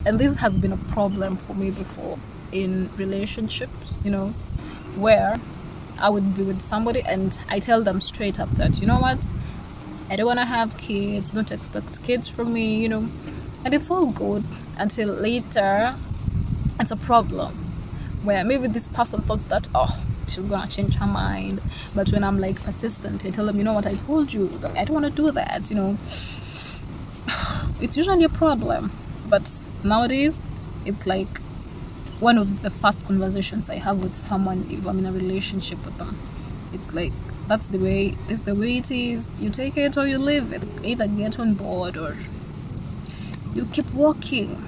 And this has been a problem for me before in relationships, where I would be with somebody and I tell them straight up that, you know what, I don't want to have kids, don't expect kids from me, and it's all good until later it's a problem where maybe this person thought that, oh, she's gonna change her mind, but when I'm like persistent, I tell them, you know what, I told you that I don't want to do that, it's usually a problem. But nowadays it's like one of the first conversations I have with someone if I'm in a relationship with them. It's like, this is the way it is. You take it or you leave it. Either get on board or you keep walking,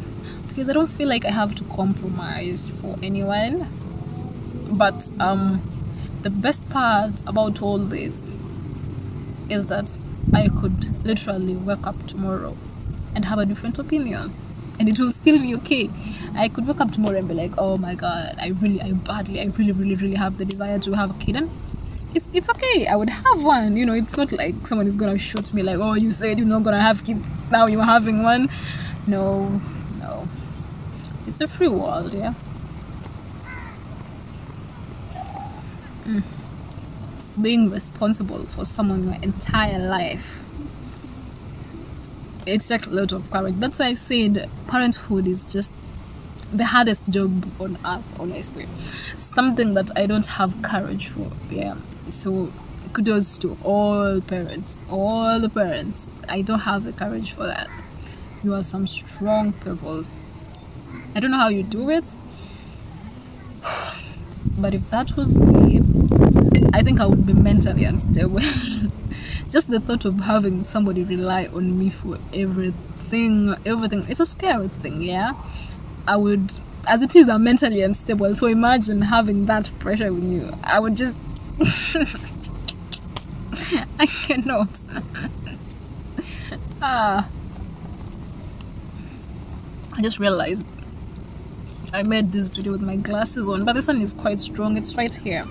because I don't feel like I have to compromise for anyone. But the best part about all this is that I could literally wake up tomorrow and have a different opinion, and it will still be okay. I could wake up tomorrow and be like, oh my god, I really have the desire to have a kid, and it's okay, I would have one. It's not like someone is gonna shoot me like, oh, you said you're not gonna have kids, now you're having one. No, it's a free world. Yeah. Being responsible for someone your entire life, it takes a lot of courage. That's why I said parenthood is just the hardest job on earth, honestly. Something that I don't have courage for. Yeah. So kudos to all the parents. I don't have the courage for that. You are some strong people. I don't know how you do it, but if that was me, I think I would be mentally unstable. Just the thought of having somebody rely on me for everything, it's a scary thing. Yeah, I would, as it is, I'm mentally unstable, so imagine having that pressure on you. I would just I cannot. I just realized I made this video with my glasses on, but the sun is quite strong. It's right here,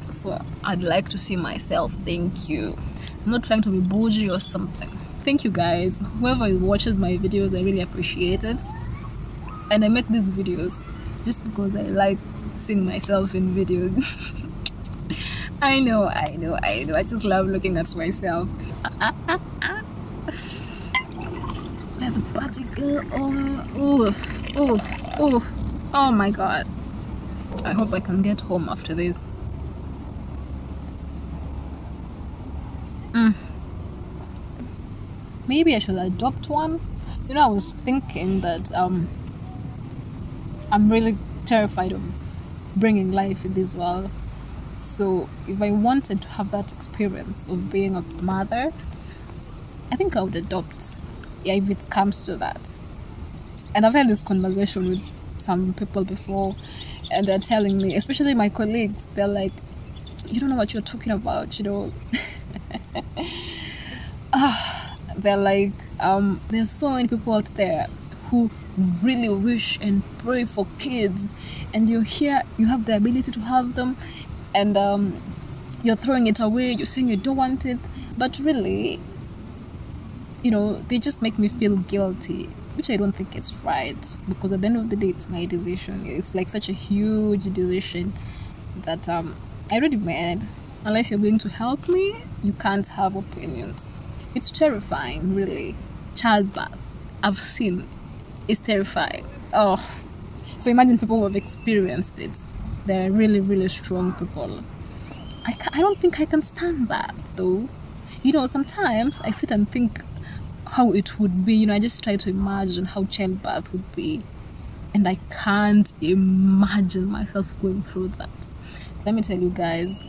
so I'd like to see myself. Thank you. I'm not trying to be bougie or something. Thank you guys, whoever watches my videos. I really appreciate it, and I make these videos just because I like seeing myself in videos. I know, I just love looking at myself. Let the party go on. Oh my god, I hope I can get home after this. Maybe I should adopt one. I was thinking that I'm really terrified of bringing life in this world. So if I wanted to have that experience of being a mother, I think I would adopt. Yeah, if it comes to that. And I've had this conversation with some people before, and they're telling me, especially my colleagues, they're like, you don't know what you're talking about, They're like, there's so many people out there who really wish and pray for kids, and you're here, you have the ability to have them, and you're throwing it away, you're saying you don't want it, but really, they just make me feel guilty, which I don't think is right, because at the end of the day, it's my decision. It's like such a huge decision that I already made. Unless you're going to help me, you can't have opinions. It's terrifying, really. Childbirth, I've seen, it's terrifying. Oh, so imagine people who have experienced it. They're really, really strong people. I don't think I can stand that, though. Sometimes I sit and think how it would be. I just try to imagine how childbirth would be, and I can't imagine myself going through that. Let me tell you guys,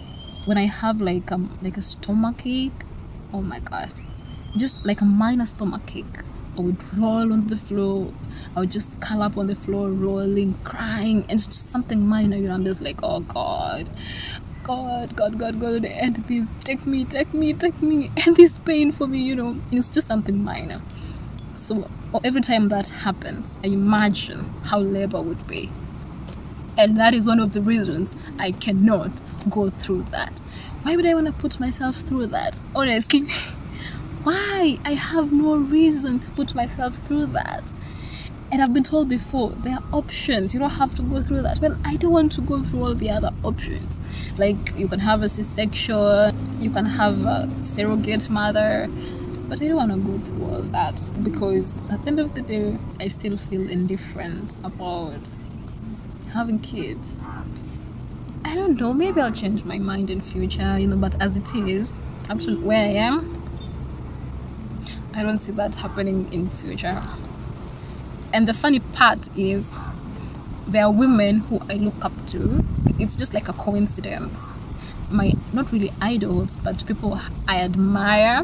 when I have like a stomach ache, oh my god, just like a minor stomach ache, I would roll on the floor. I would just curl up on the floor, rolling, crying, and it's just something minor. I'm just like, oh god, and please take me, and this pain for me, it's just something minor. So every time that happens, I imagine how labor would be, and that is one of the reasons I cannot go through that. Why would I want to put myself through that? Honestly, why? I have no reason to put myself through that. And I've been told before, there are options. You don't have to go through that. Well, I don't want to go through all the other options. Like, you can have a C-section, you can have a surrogate mother, but I don't want to go through all that, because at the end of the day, I still feel indifferent about having kids. I don't know, maybe I'll change my mind in future, but as it is, up to where I am, I don't see that happening in future. And the funny part is, there are women who I look up to. It's just like a coincidence. My, not really idols, but people I admire,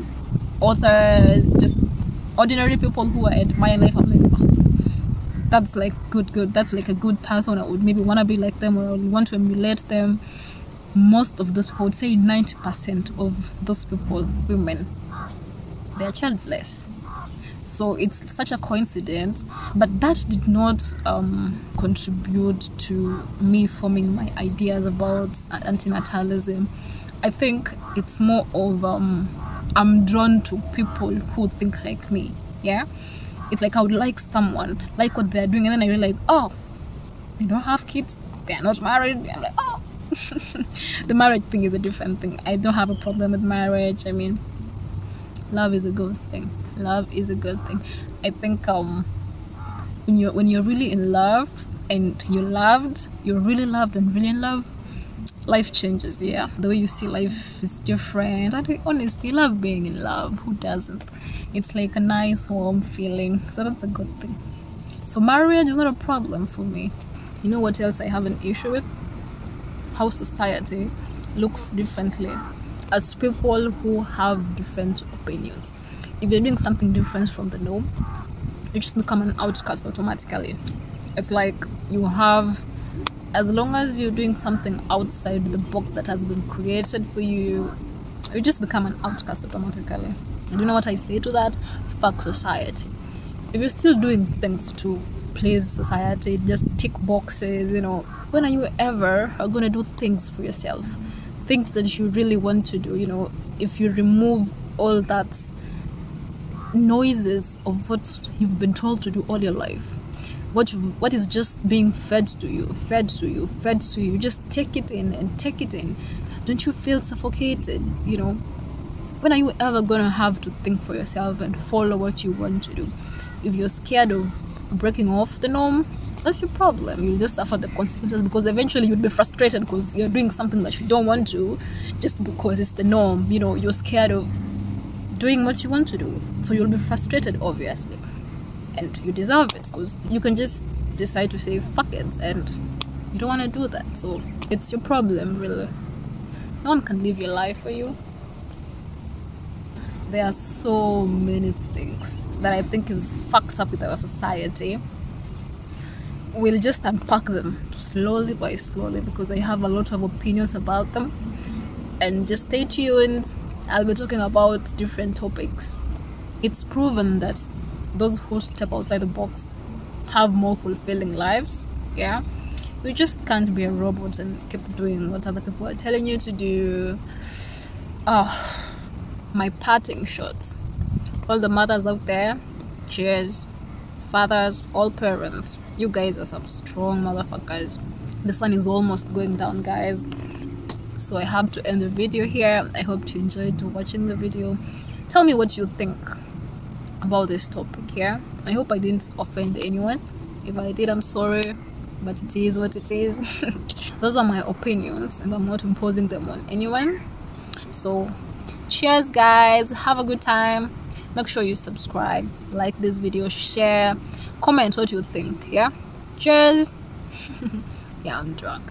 authors, just ordinary people who I admire in life. I'm like, oh, that's like good. That's like a good person. I would maybe want to be like them, or I would want to emulate them. Most of those people, I would say 90% of those people, women, they're childless. So it's such a coincidence, but that did not contribute to me forming my ideas about antinatalism. I think it's more of I'm drawn to people who think like me. Yeah, it's like I would like someone, like what they're doing, and then I realize, oh, they don't have kids, they're not married. I'm like, oh. The marriage thing is a different thing. I don't have a problem with marriage. I mean, love is a good thing. Love is a good thing. I think when you're really in love and you're really loved and really in love, life changes. Yeah, the way you see life is different. I honestly love being in love. Who doesn't? It's like a nice warm feeling, so that's a good thing. So marriage is not a problem for me. You know what else I have an issue with? How society looks differently at people who have different opinions. If you're doing something different from the norm, you just become an outcast automatically. It's like you have, as long as you're doing something outside the box that has been created for you, you just become an outcast automatically. And you know what I say to that? Fuck society. If you're still doing things to please society, just tick boxes, when are you ever going to do things for yourself? Things that you really want to do, if you remove all that noises of what you've been told to do all your life, what is just being fed to you, just take it in and take it in. Don't you feel suffocated? When are you ever gonna have to think for yourself and follow what you want to do? If you're scared of breaking off the norm, that's your problem. You'll just suffer the consequences, because eventually you'll be frustrated because you're doing something that you don't want to, just because it's the norm. You're scared of doing what you want to do, so you'll be frustrated, obviously, and you deserve it, because you can just decide to say fuck it, and you don't want to do that. So it's your problem, really. No one can live your life for you. There are so many things that I think is fucked up with our society. We'll just unpack them slowly by slowly, because I have a lot of opinions about them, and just stay tuned. I'll be talking about different topics. It's proven that those who step outside the box have more fulfilling lives. Yeah, you just can't be a robot and keep doing what other people are telling you to do. My parting shot: all the mothers out there, cheers. Fathers, all parents, you guys are some strong motherfuckers. The sun is almost going down, guys, so I have to end the video here. I hope you enjoyed watching the video. Tell me what you think about this topic. Yeah, I hope I didn't offend anyone. If I did, I'm sorry, but it is what it is. Those are my opinions, and I'm not imposing them on anyone. So cheers, guys, have a good time. Make sure you subscribe, like this video, share, comment what you think. Yeah, cheers. Yeah, I'm drunk.